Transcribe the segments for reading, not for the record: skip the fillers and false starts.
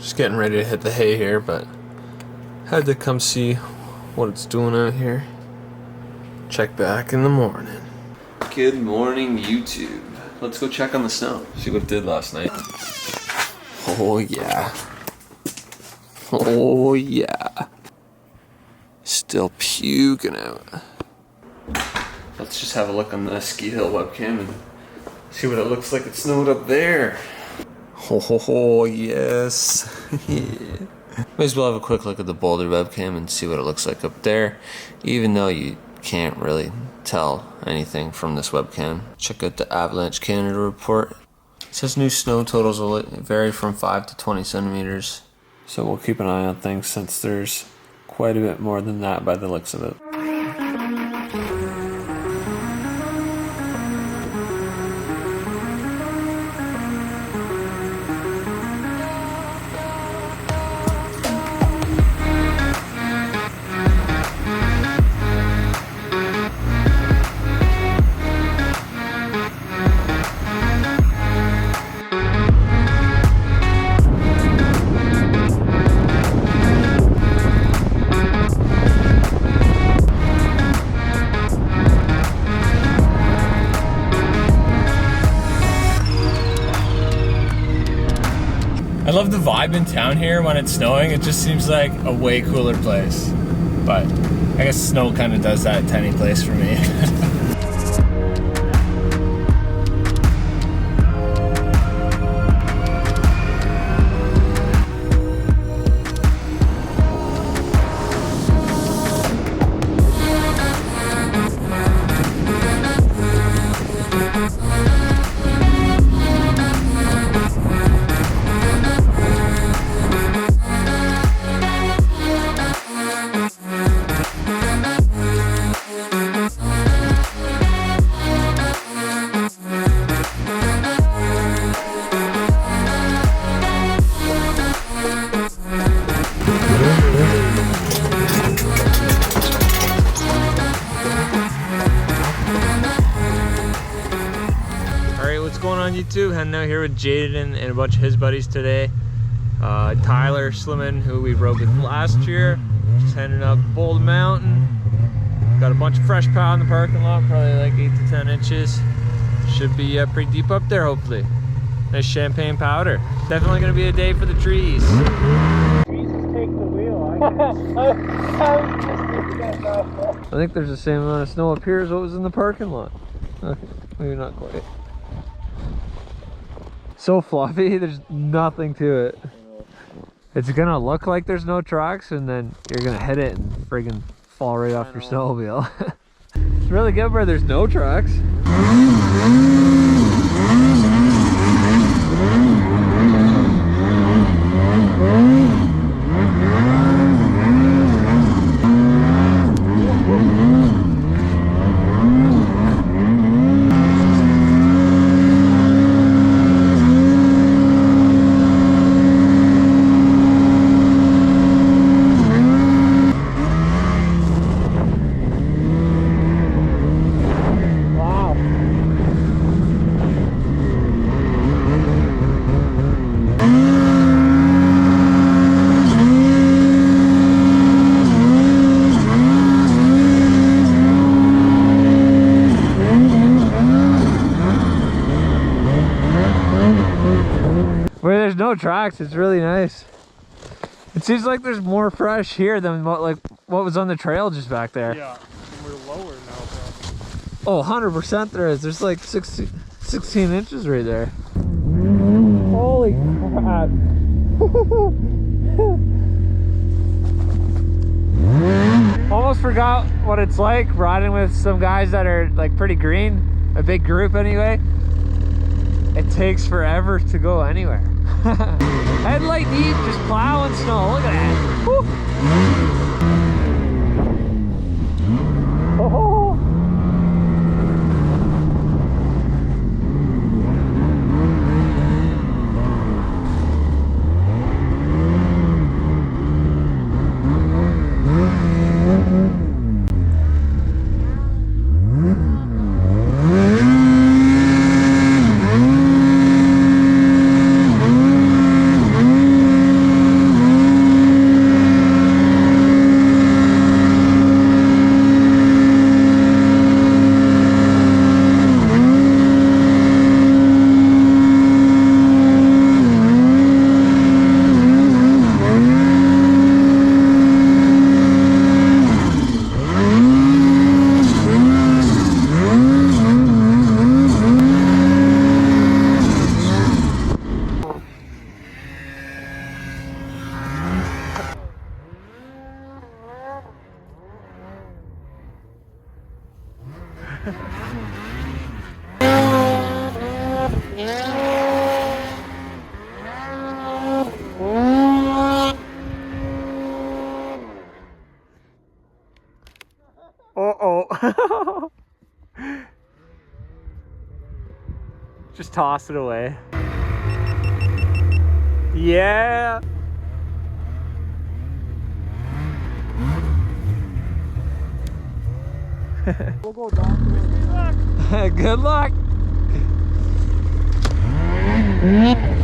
Just getting ready to hit the hay here, but had to come see what it's doing out here. Check back in the morning. Good morning, YouTube. Let's go check on the snow. See what it did last night. Oh yeah. Oh yeah. Still puking out. Let's just have a look on the ski hill webcam and see what it looks like it snowed up there. Oh yes. Yeah. Might as well have a quick look at the Boulder webcam and see what it looks like up there, even though you can't really tell anything from this webcam. Check out the Avalanche Canada report. It says new snow totals will vary from 5 to 20 centimeters. So we'll keep an eye on things since there's quite a bit more than that by the looks of it. I love the vibe in town here when it's snowing. It just seems like a way cooler place. But I guess snow kind of does that to any place for me. What's going on YouTube? Heading out here with Jaden and a bunch of his buddies today. Tyler Slimmin, who we rode with last year, just heading up Boulder Mountain. Got a bunch of fresh powder in the parking lot, probably like 8 to 10 inches. Should be pretty deep up there hopefully. Nice champagne powder. Definitely gonna be a day for the trees. Jesus, take the wheel. I think there's the same amount of snow up here as what was in the parking lot. Okay, maybe not quite. So fluffy, there's nothing to it. It's gonna look like there's no tracks and then you're gonna hit it and friggin' fall right off your snowmobile. It's really good where there's no tracks. Where there's no tracks, it's really nice. It seems like there's more fresh here than what was on the trail just back there. Yeah, and we're lower now, bro. Oh, 100% there is. There's like 16 inches right there. Holy crap. Almost forgot what it's like riding with some guys that are like pretty green, a big group anyway. It takes forever to go anywhere. Headlight deep, just plowing snow. Look at that. Woo. Oh. Just toss it away. Yeah. We'll go down. Good luck.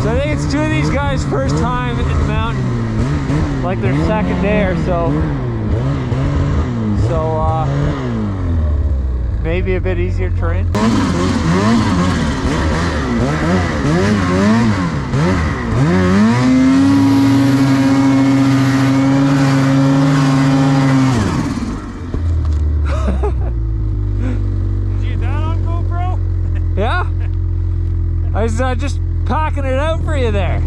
So I think it's two of these guys' first time in the mountain, like their second day or so. So maybe a bit easier terrain. Yeah, I was just packing it out for you there.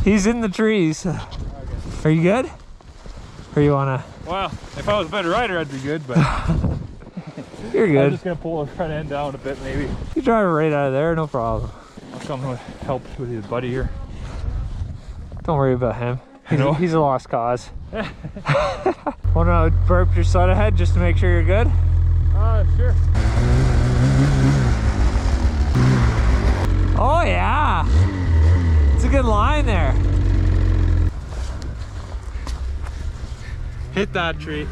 He's in the trees. Okay. Are you good? Or you wanna? Well, if I was a better rider, I'd be good, but you're good. I'm just gonna pull the front end down a bit, maybe. You drive it right out of there, no problem. I'll come with help with his buddy here. Don't worry about him. He's a lost cause. Wanna burp your side ahead just to make sure you're good? Sure. Oh yeah, it's a good line there. Hit that tree.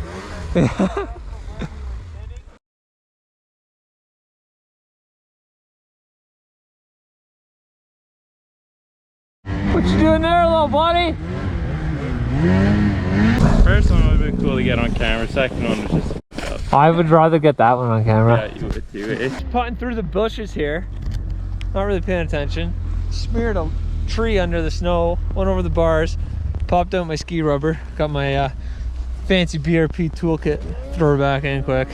What you doing there, little buddy? First one would have been cool to get on camera. Second one was just... I would rather get that one on camera. Yeah, you would do it. Putting through the bushes here, not really paying attention. Smeared a tree under the snow, went over the bars, popped out my ski rubber, got my fancy BRP toolkit, throw her back in quick.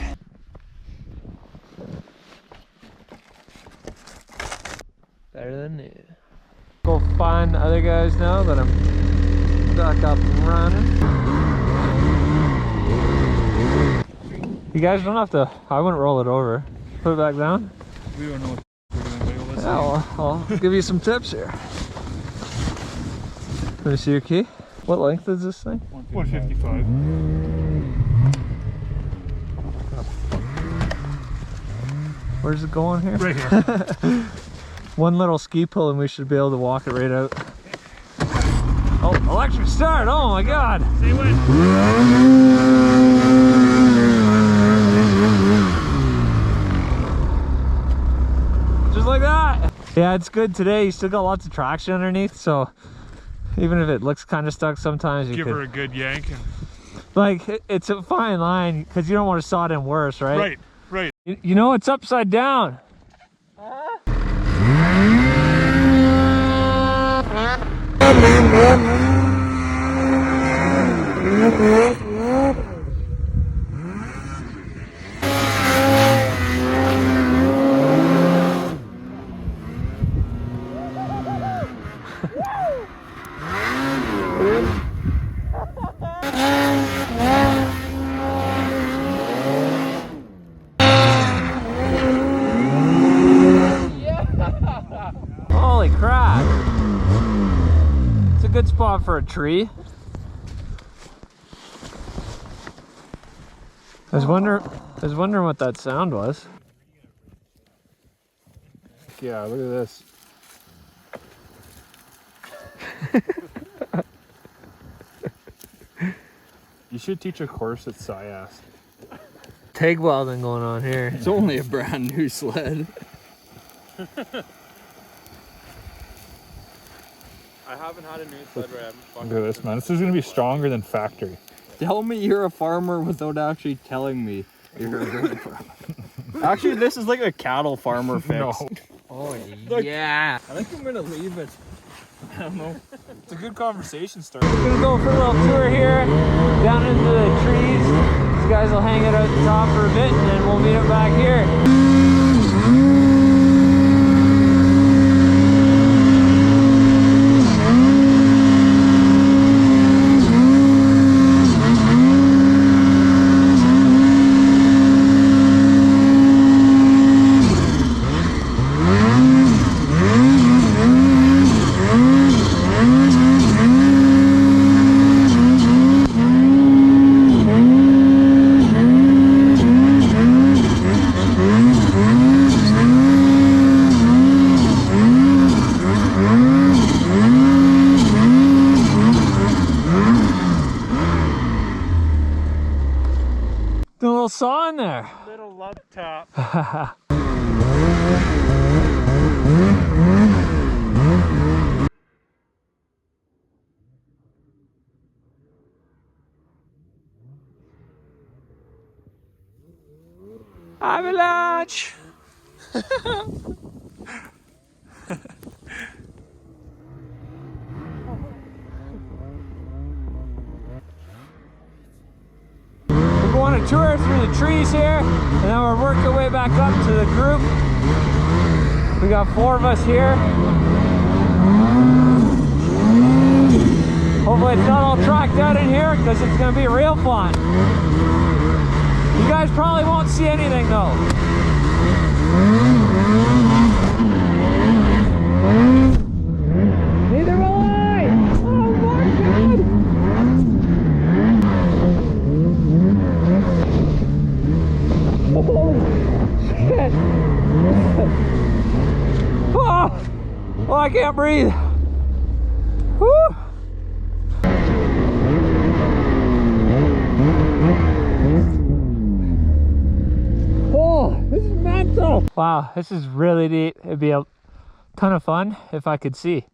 Better than it. Go find other guys now that I'm back up and running. You guys don't have to, I wouldn't roll it over. Put it back down. We don't know what we're doing, but Yeah, well, I'll give you some tips here. Let me see your key. What length is this thing? 155. Where's it going here? Right here. One little ski pull and we should be able to walk it right out. Oh, electric start! Oh my god! Say when. Just like that. Yeah, it's good today. You still got lots of traction underneath, so even if it looks kind of stuck sometimes, you Give could, her a good yank. And... like, it's a fine line because you don't want to saw it in worse, right? Right, right. You know it's upside down. Holy crap. It's a good spot for a tree. I was wondering what that sound was. Yeah, look at this. You should teach a course at SIAS. TIG welding going on here. It's only a brand new sled. I haven't had a new sled where I haven't fucking... Look at this, man. This is going to be stronger than factory. Tell me you're a farmer without actually telling me you're a great farmer. Actually, this is like a cattle farmer fix. No. Oh yeah. I think I'm gonna leave it. I don't know. It's a good conversation starter. We're gonna go for a little tour here, down into the trees. These guys will hang it out the top for a bit and then we'll meet up back here. saw in there. Little love top. Avalanche! We're going a tour through the trees here, and then we're working our way back up to the group. We got 4 of us here. Hopefully it's not all tracked out in here, because it's going to be real fun. You guys probably won't see anything though. Neither will I! Oh my god! Holy shit! Oh, I can't breathe. Woo! This is mental! Wow, this is really deep. It'd be a ton of fun if I could see.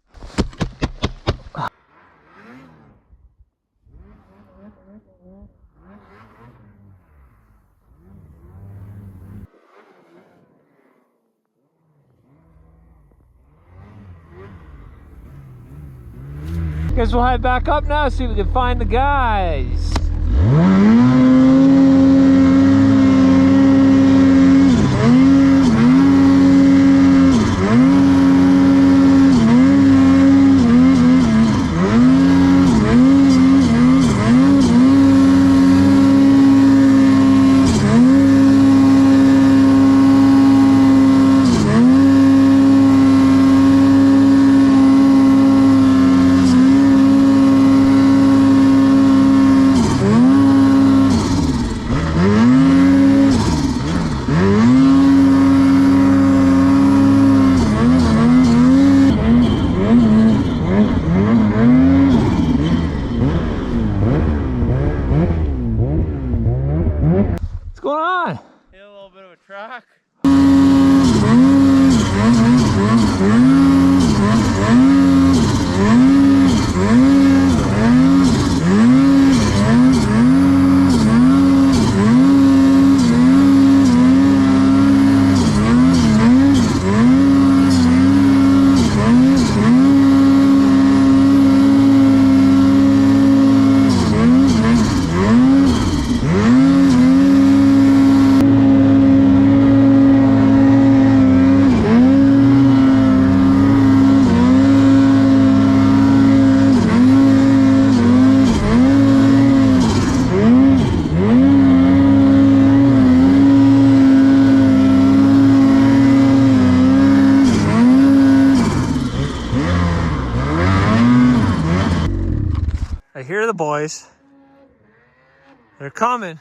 Guess we'll head back up now, see if we can find the guys. What's going on? Hit a little bit of a track. I hear the boys. They're coming.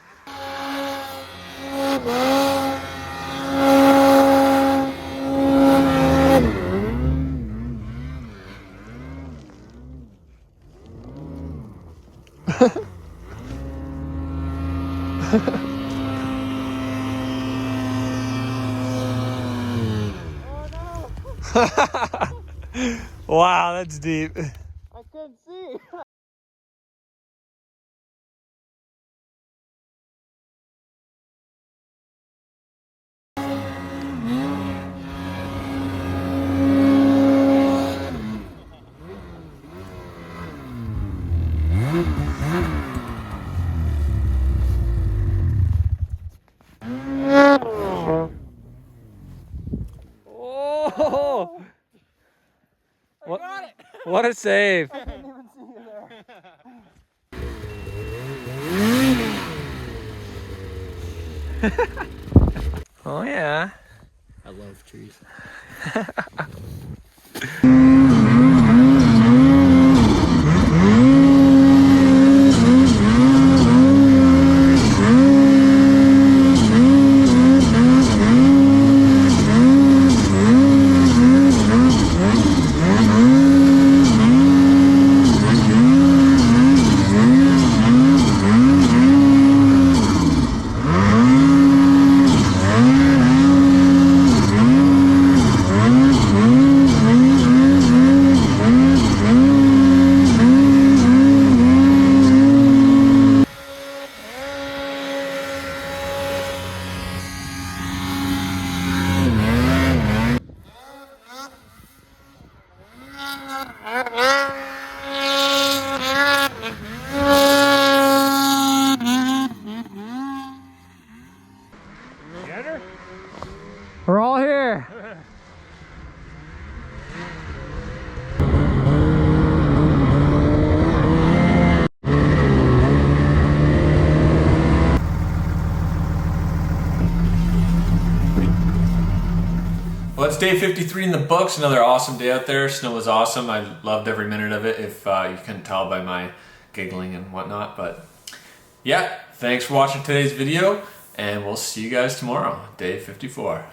Wow, that's deep. I can't see. Oh! I got it. What a save! I didn't even see you there. Oh yeah. I love trees. We're all here. Well, it's day 53 in the books. Another awesome day out there. Snow was awesome. I loved every minute of it, if you couldn't tell by my giggling and whatnot. But yeah, thanks for watching today's video, and we'll see you guys tomorrow, day 54.